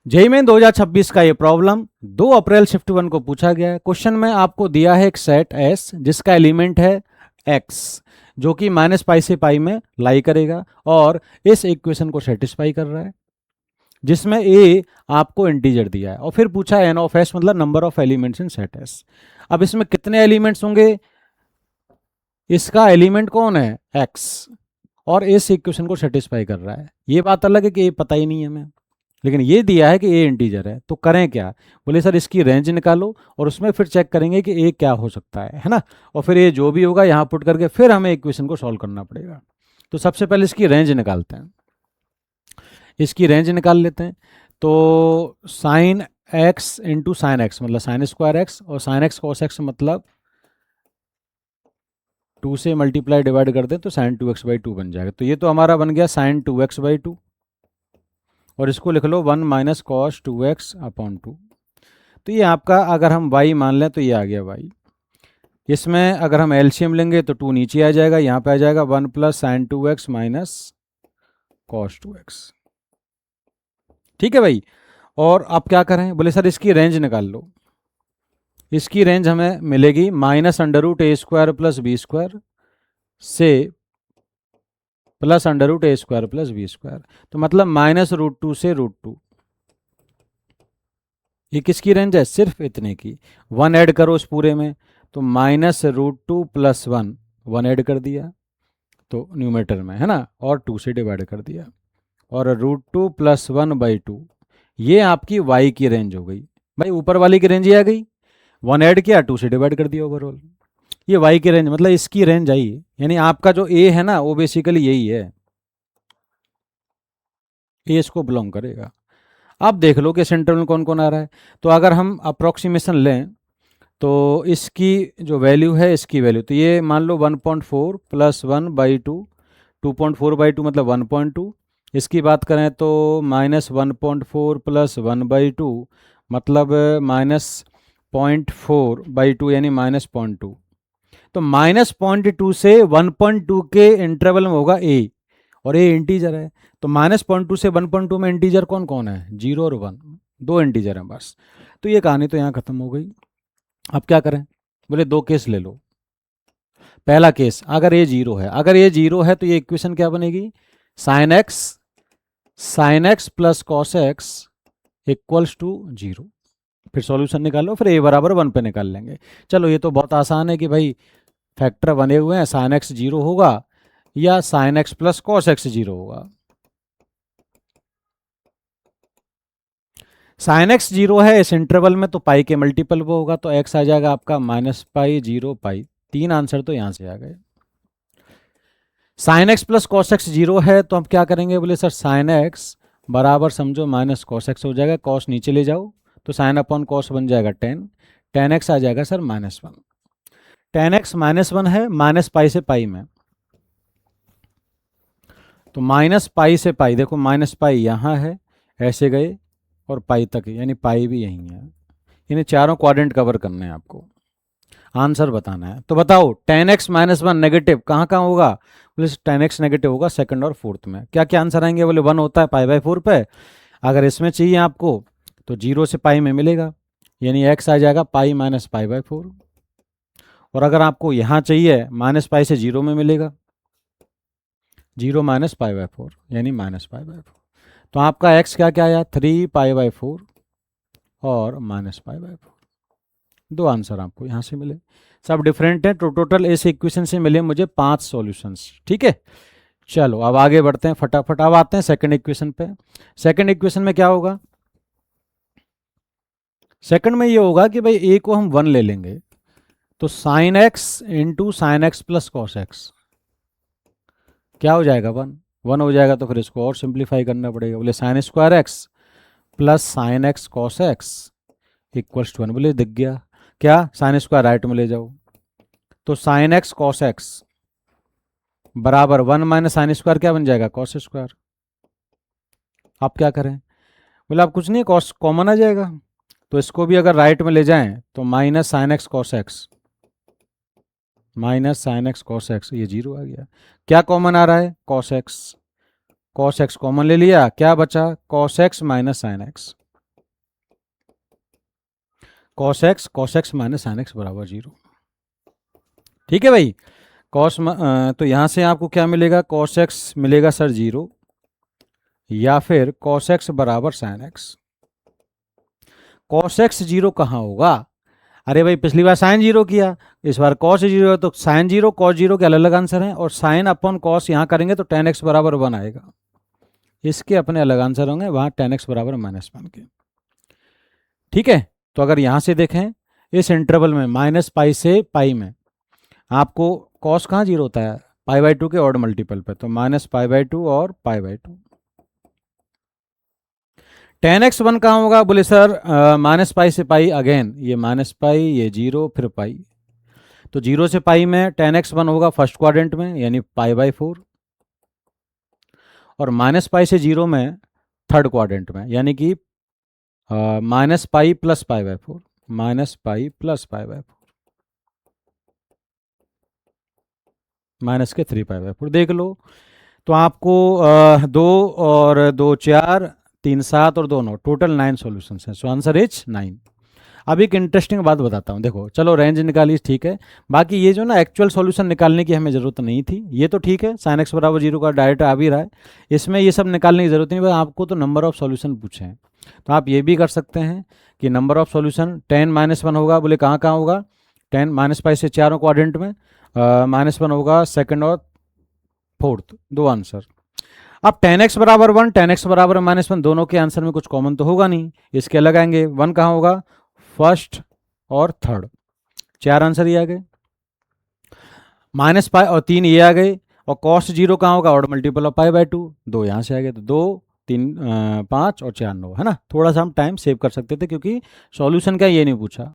JEE main 2026 का ये problem 2 अप्रैल shift 1 को पूछा गया है। क्वेश्चन में आपको दिया है एक सेट एस जिसका एलिमेंट है एक्स, जो कि माइनस पाई से पाई में लाई करेगा और इस इक्वेशन को सेटिस्फाई कर रहा है, जिसमें ए आपको इंटीजर दिया है और फिर पूछा है एन ऑफ एस मतलब number of elements in set S. अब इसमें कितने एलिमेंट्स होंगे? इसका एलिमेंट कौन है? एक्स, और इस इक्वेशन को सेटिस्फाई कर रहा है। ये बात अलग है कि ये पता ही नहीं है हमें, लेकिन ये दिया है कि ए इंटीजर है। तो करें क्या? बोले सर इसकी रेंज निकालो और उसमें फिर चेक करेंगे कि ए क्या हो सकता है ना। और फिर ये जो भी होगा यहाँ पुट करके फिर हमें इक्वेशन को सॉल्व करना पड़ेगा। तो सबसे पहले इसकी रेंज निकालते हैं। इसकी रेंज निकाल लेते हैं। तो sine x into sine x मतलब साइन स्क्वायर एक्स, और साइन एक्स कॉस एक्स मतलब 2 से मल्टीप्लाई डिवाइड कर दें तो साइन 2x/2 बन जाएगा। तो ये तो हमारा बन गया साइन 2x/2, और इसको लिख लो 1 माइनस कॉस 2x/2। तो ये आपका अगर हम y मान लें तो ये आ गया y। इसमें अगर हम एलसीएम लेंगे तो 2 नीचे आ जाएगा, यहाँ पे आ जाएगा 1 plus sign 2x minus cos 2x। ठीक है भाई। और अब क्या करें? बोले सर इसकी रेंज निकाल लो। इसकी रेंज हमें मिलेगी माइनस अंडर रूट ए स्क्वायर प्लस बी स्क्वायर से प्लस अंडर रूट ए स्क्वायर प्लस बी स्क्वायर, तो मतलब -√2 से √2। ये किसकी रेंज है? सिर्फ इतने की। 1 ऐड करो उस पूरे में, तो -√2 प्लस 1, 1 ऐड कर दिया तो न्यूमेटर में है ना, और 2 से डिवाइड कर दिया, और √2 प्लस 1/2। ये आपकी y की रेंज हो गई। भाई ऊपर वाली की रेंज ये आ गई, 1 ऐड किया 2 से डिवाइड कर दिया ओवरऑल। ये y की रेंज मतलब इसकी रेंज आई, यानी आपका जो a है ना वो बेसिकली यही है, ये इसको बिलोंग करेगा। अब देख लो कि इस इंटरवल में कौन कौन आ रहा है। तो अगर हम अप्रोक्सीमेशन लें तो इसकी जो वैल्यू है, इसकी वैल्यू तो ये मान लो 1.4 प्लस 1/2, 2.4/2 मतलब 1.2। इसकी बात करें तो -1.4 प्लस 1/2 मतलब -0.4/2 यानी -0.2। तो -0.2 से 1.2 के इंटरवल में होगा ए, और ए इंटीजर है। तो -0.2 से 1.2 में इंटीजर कौन कौन है? 0 और 1, 2 इंटीजर हैं बस। तो ये कहानी तो यहाँ खत्म हो गई। अब क्या करें? बोले 2 केस ले लो। पहला केस, अगर ये 0 है, अगर ये 0 है तो ये इक्वेशन क्या बनेगी? Sine x plus cos x equals to 0। फिर सॉल्यूशन निकालो, फिर a बराबर 1 पे निकाल लेंगे। चलो ये तो बहुत आसान है कि भाई फैक्टर बने हुए हैं, साइन एक्स 0 होगा या sign x plus cos x 0 होगा। साइन एक्स 0 है इस इंटरवल में तो पाई के मल्टीपल वो होगा, तो x आ जाएगा आपका -पाई 0 पाई। 3 आंसर तो यहां से आ गए। Sign x plus cos x 0 है तो हम क्या करेंगे? बोले सर साइन एक्स बराबर समझो माइनस कॉस एक्स हो जाएगा, कॉस नीचे ले जाओ तो साइन अपॉन कॉस बन जाएगा 10, 10x आ जाएगा सर -1। 10x -1 है माइनस पाई से पाई में, तो माइनस पाई से पाई, देखो माइनस पाई यहाँ है, ऐसे गए और पाई तक, यानी पाई भी यहीं है। यानी चारों क्वाड्रेंट कवर करने हैं आपको, आंसर बताना है। तो बताओ 10x -1 नेगेटिव कहाँ कहाँ होगा? बोले 10x नेगेटिव होगा सेकंड और फोर्थ में। क्या क्या आंसर आएंगे? बोले 1 होता है पाई/4 पे, अगर इसमें चाहिए आपको तो 0 से पाई में मिलेगा, यानी x आ जाएगा पाई माइनस पाई/4। और अगर आपको यहाँ चाहिए माइनस पाई से 0 में मिलेगा, 0 माइनस पाई/4 यानी -पाई/4। तो आपका x क्या क्या आया? 3 पाई/4 और -पाई/4। 2 आंसर आपको यहाँ से मिले, सब डिफरेंट है। तो टोटल इस इक्वेशन से मिले मुझे 5 सॉल्यूशंस। ठीक है, चलो अब आगे बढ़ते हैं फटाफट। अब आते हैं सेकंड इक्वेशन पे। सेकंड इक्वेशन में क्या होगा? सेकंड में ये होगा कि भाई ए को हम 1 ले लेंगे, तो sine x into sine x plus cos x क्या हो जाएगा? 1 1 हो जाएगा। तो फिर इसको और सिंप्लीफाई करना पड़ेगा। बोले sine square x plus sine x cos x equals to 1। बोले दिख गया क्या? साइन स्क्वायर राइट में ले जाओ, तो साइन एक्स कॉस एक्स बराबर 1 माइनस साइन स्क्वायर क्या बन जाएगा? Cos square. आप क्या करें? बोले आप कुछ नहीं, कॉस कॉमन आ जाएगा, तो इसको भी अगर राइट में ले जाएं तो minus sign x cos x, minus sign x cos x, ये 0 आ गया। क्या कॉमन आ रहा है? Cos x. Cos x common ले लिया, क्या बचा? Cos x minus sign x. Cos x minus sine x बराबर 0। ठीक है भाई। तो यहाँ से आपको क्या मिलेगा, कॉस एक्स मिलेगा सर 0, या फिर कॉस एक्स बराबर साइन एक्स। कॉस एक्स 0 कहाँ होगा, अरे भाई पिछली बार साइन 0 किया, इस बार कॉस 0 है, तो साइन 0 कॉस 0 के अलग अलग आंसर हैं, और साइन अपॉन कॉस यहाँ करेंगे तो tan x बराबर 1 आएगा। इसके अपने अलग आंसर होंगे, वहाँ tan x बराबर -1 के। ठीक है। तो अगर यहाँ से देखें इस इंटरवल में -π से π में आपको कॉस कहाँ 0 होता है, π/2 के ऑड मल्टीपल पे, तो -π/2 और π/2। tan x 1 कहाँ होगा, बोले सर -π से π, अगेन ये -π, ये 0, फिर π, तो 0 से π में tan x 1 होगा फर्स्ट क्वाड्रेंट में, यानी π/4, और -π से 0 में थर्ड क्वाड्रेंट में, यानी कि -π प्लस π/4, -π प्लस π/4, माइनस के 3π/4 देख लो। तो आपको 2 और 2 4, 3 7 और 2 9, टोटल 9 सॉल्यूशन हैं। So answer is 9। अब एक इंटरेस्टिंग बात बताता हूँ, देखो चलो रेंज निकाली ठीक है, बाकी ये जो ना एक्चुअल सॉल्यूशन निकालने की हमें ज़रूरत नहीं थी, ये तो ठीक है साइन एक्स बराबर 0 का डायरेक्ट आ भी रहा है, इसमें ये सब निकालने की ज़रूरत नहीं, बस आपको तो नंबर ऑफ सॉल्यूशन पूछे हैं। तो आप ये भी कर सकते हैं कि नंबर ऑफ सॉल्यूशन tan -1 होगा, बोले कहाँ कहाँ होगा, tan -π से चारों क्वाड्रेंट में, -1 होगा सेकंड और फोर्थ, दो आंसर। अब tan x बराबर 1, tan x बराबर -1, दोनों के आंसर में कुछ कॉमन तो होगा नहीं, इसके अलग आएंगे। 1 कहाँ होगा, फर्स्ट और थर्ड, 4 आंसर ये आ गए। -π और 3 ये आ गए, और cos 0 कहाँ होगा, ऑड मल्टीपल ऑफ π/2, 2 यहाँ से आ गए, तो 2 3 5 और 4 9, है ना। थोड़ा सा हम टाइम सेव कर सकते थे क्योंकि सॉल्यूशन का ये नहीं पूछा।